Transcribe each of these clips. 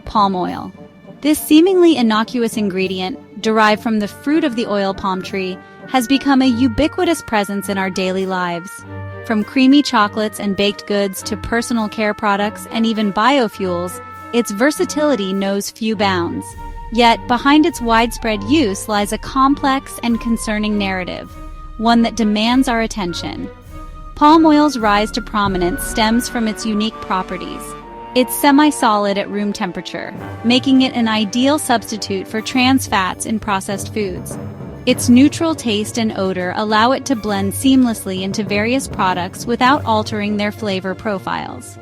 palm oil. This seemingly innocuous ingredient, derived from the fruit of the oil palm tree, has become a ubiquitous presence in our daily lives. From creamy chocolates and baked goods to personal care products and even biofuels, its versatility knows few bounds. Yet, behind its widespread use lies a complex and concerning narrative, one that demands our attention. Palm oil's rise to prominence stems from its unique properties. It's semi-solid at room temperature, making it an ideal substitute for trans fats in processed foods. Its neutral taste and odor allow it to blend seamlessly into various products without altering their flavor profiles.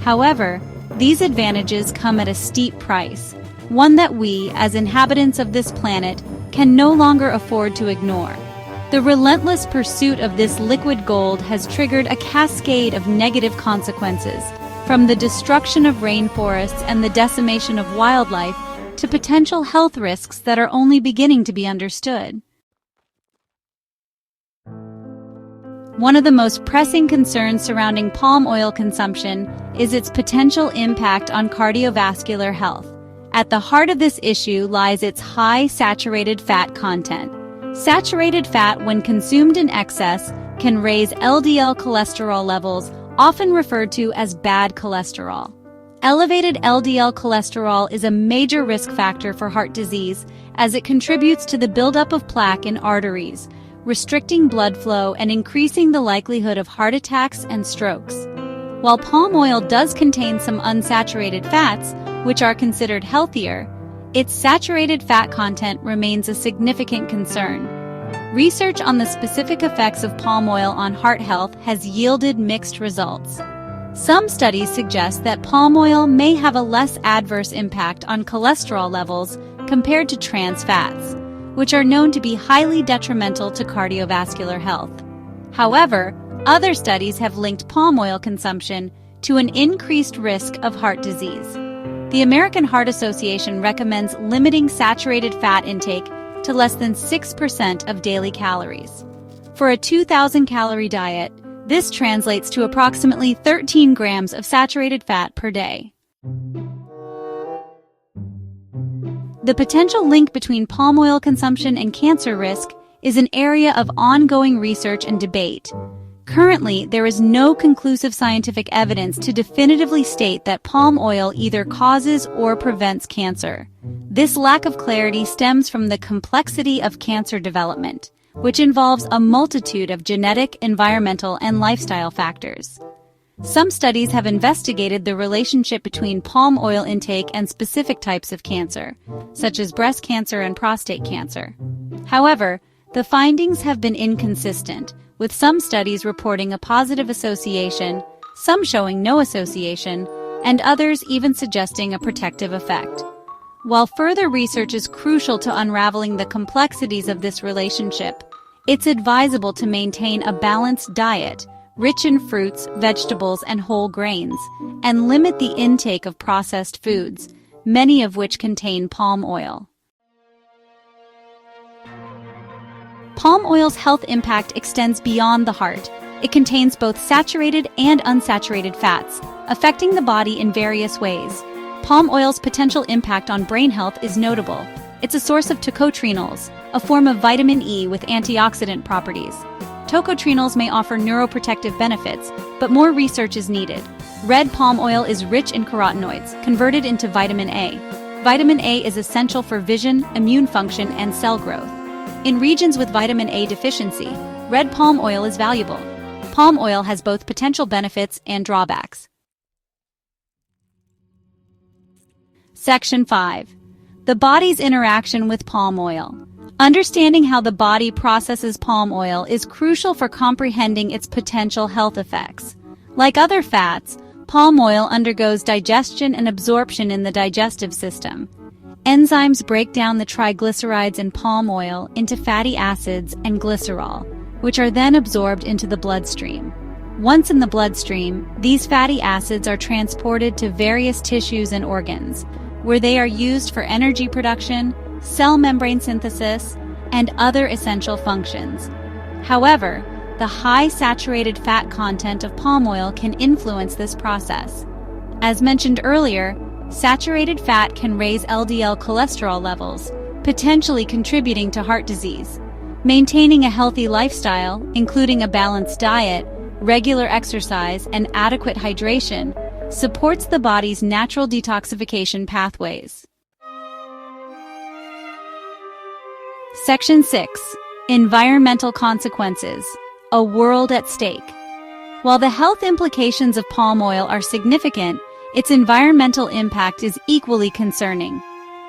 However, these advantages come at a steep price, one that we, as inhabitants of this planet, can no longer afford to ignore. The relentless pursuit of this liquid gold has triggered a cascade of negative consequences, from the destruction of rainforests and the decimation of wildlife to potential health risks that are only beginning to be understood. One of the most pressing concerns surrounding palm oil consumption is its potential impact on cardiovascular health. At the heart of this issue lies its high saturated fat content. Saturated fat, when consumed in excess, can raise LDL cholesterol levels, often referred to as bad cholesterol. Elevated LDL cholesterol is a major risk factor for heart disease as it contributes to the buildup of plaque in arteries, restricting blood flow and increasing the likelihood of heart attacks and strokes. While palm oil does contain some unsaturated fats, which are considered healthier, its saturated fat content remains a significant concern. Research on the specific effects of palm oil on heart health has yielded mixed results. Some studies suggest that palm oil may have a less adverse impact on cholesterol levels compared to trans fats, which are known to be highly detrimental to cardiovascular health. However, other studies have linked palm oil consumption to an increased risk of heart disease. The American Heart Association recommends limiting saturated fat intake to less than 6% of daily calories. For a 2,000-calorie diet, this translates to approximately 13 grams of saturated fat per day. The potential link between palm oil consumption and cancer risk is an area of ongoing research and debate. Currently, there is no conclusive scientific evidence to definitively state that palm oil either causes or prevents cancer. This lack of clarity stems from the complexity of cancer development, which involves a multitude of genetic, environmental, and lifestyle factors. Some studies have investigated the relationship between palm oil intake and specific types of cancer, such as breast cancer and prostate cancer. However, the findings have been inconsistent, with some studies reporting a positive association, some showing no association, and others even suggesting a protective effect. While further research is crucial to unraveling the complexities of this relationship, it's advisable to maintain a balanced diet, rich in fruits, vegetables, and whole grains, and limit the intake of processed foods, many of which contain palm oil. Palm oil's health impact extends beyond the heart. It contains both saturated and unsaturated fats, affecting the body in various ways. Palm oil's potential impact on brain health is notable. It's a source of tocotrienols, a form of vitamin E with antioxidant properties. Tocotrienols may offer neuroprotective benefits, but more research is needed. Red palm oil is rich in carotenoids, converted into vitamin A. Vitamin A is essential for vision, immune function, and cell growth. In regions with vitamin A deficiency, red palm oil is valuable. Palm oil has both potential benefits and drawbacks. Section 5. The body's interaction with palm oil. Understanding how the body processes palm oil is crucial for comprehending its potential health effects. Like other fats, palm oil undergoes digestion and absorption in the digestive system. Enzymes break down the triglycerides in palm oil into fatty acids and glycerol, which are then absorbed into the bloodstream. Once in the bloodstream, these fatty acids are transported to various tissues and organs, where they are used for energy production, cell membrane synthesis, and other essential functions. However, the high saturated fat content of palm oil can influence this process. As mentioned earlier, Saturated fat can raise LDL cholesterol levels, potentially contributing to heart disease. Maintaining a healthy lifestyle, including a balanced diet, regular exercise, and adequate hydration, supports the body's natural detoxification pathways. Section 6. Environmental consequences. A world at stake. While the health implications of palm oil are significant, its environmental impact is equally concerning.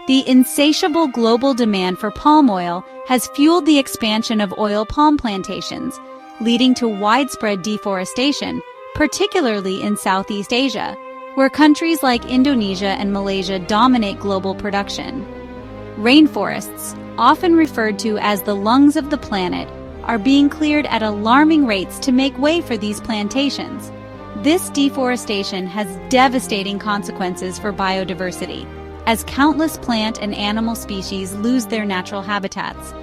The insatiable global demand for palm oil has fueled the expansion of oil palm plantations, leading to widespread deforestation, particularly in Southeast Asia, where countries like Indonesia and Malaysia dominate global production. Rainforests, often referred to as the lungs of the planet, are being cleared at alarming rates to make way for these plantations. This deforestation has devastating consequences for biodiversity, as countless plant and animal species lose their natural habitats.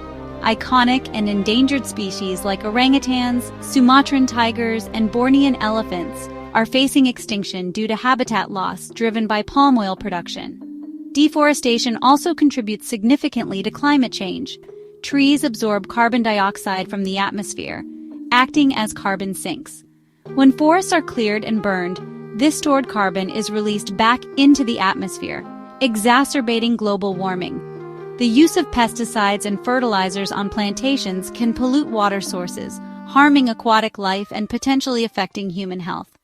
Iconic and endangered species like orangutans, Sumatran tigers, and Bornean elephants are facing extinction due to habitat loss driven by palm oil production. Deforestation also contributes significantly to climate change. Trees absorb carbon dioxide from the atmosphere, acting as carbon sinks. When forests are cleared and burned, this stored carbon is released back into the atmosphere, exacerbating global warming. The use of pesticides and fertilizers on plantations can pollute water sources, harming aquatic life and potentially affecting human health.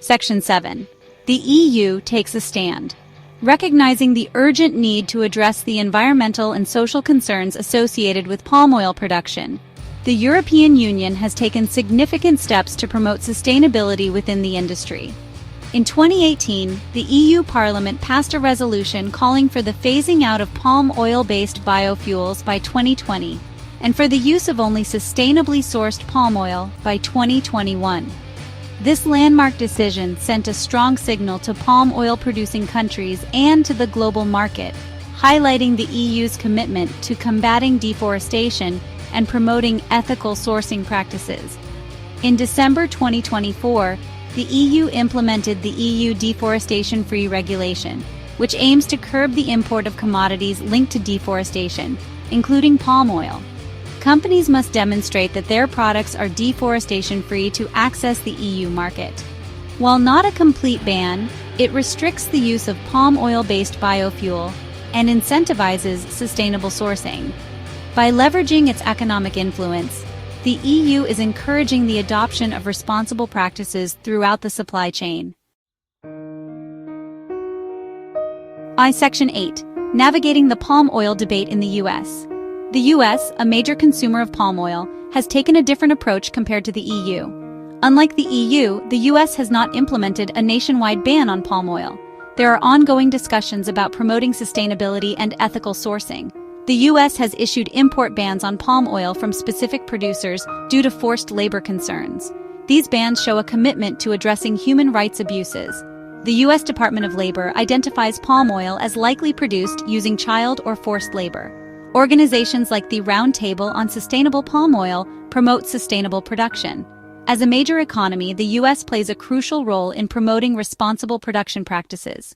Section 7. The EU takes a stand. Recognizing the urgent need to address the environmental and social concerns associated with palm oil production, the European Union has taken significant steps to promote sustainability within the industry. In 2018, the EU Parliament passed a resolution calling for the phasing out of palm oil-based biofuels by 2020 and for the use of only sustainably sourced palm oil by 2021. This landmark decision sent a strong signal to palm oil-producing countries and to the global market, highlighting the EU's commitment to combating deforestation and promoting ethical sourcing practices. In December 2024, the EU implemented the EU Deforestation-Free Regulation, which aims to curb the import of commodities linked to deforestation, including palm oil. Companies must demonstrate that their products are deforestation-free to access the EU market. While not a complete ban, it restricts the use of palm oil-based biofuel and incentivizes sustainable sourcing. By leveraging its economic influence, the EU is encouraging the adoption of responsible practices throughout the supply chain. Section 8. Navigating the palm oil debate in the U.S. The U.S., a major consumer of palm oil, has taken a different approach compared to the EU. Unlike the EU, the U.S. has not implemented a nationwide ban on palm oil. There are ongoing discussions about promoting sustainability and ethical sourcing. The U.S. has issued import bans on palm oil from specific producers due to forced labor concerns. These bans show a commitment to addressing human rights abuses. The U.S. Department of Labor identifies palm oil as likely produced using child or forced labor. Organizations like the Round Table on Sustainable Palm Oil promote sustainable production. As a major economy, the U.S. plays a crucial role in promoting responsible production practices.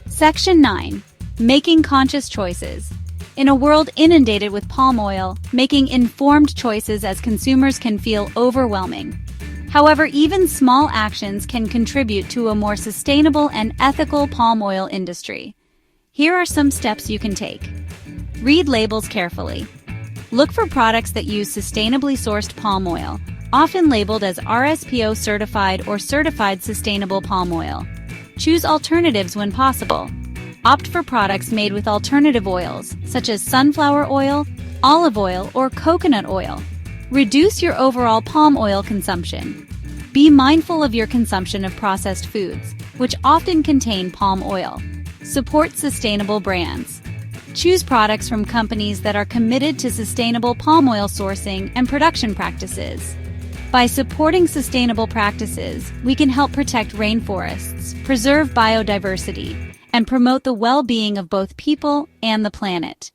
Section 9. Making conscious choices. In a world inundated with palm oil, making informed choices as consumers can feel overwhelming. However, even small actions can contribute to a more sustainable and ethical palm oil industry. Here are some steps you can take. Read labels carefully. Look for products that use sustainably sourced palm oil, often labeled as RSPO certified or certified sustainable palm oil. Choose alternatives when possible. Opt for products made with alternative oils, such as sunflower oil, olive oil, or coconut oil. Reduce your overall palm oil consumption. Be mindful of your consumption of processed foods, which often contain palm oil. Support sustainable brands. Choose products from companies that are committed to sustainable palm oil sourcing and production practices. By supporting sustainable practices, we can help protect rainforests, preserve biodiversity, and promote the well-being of both people and the planet.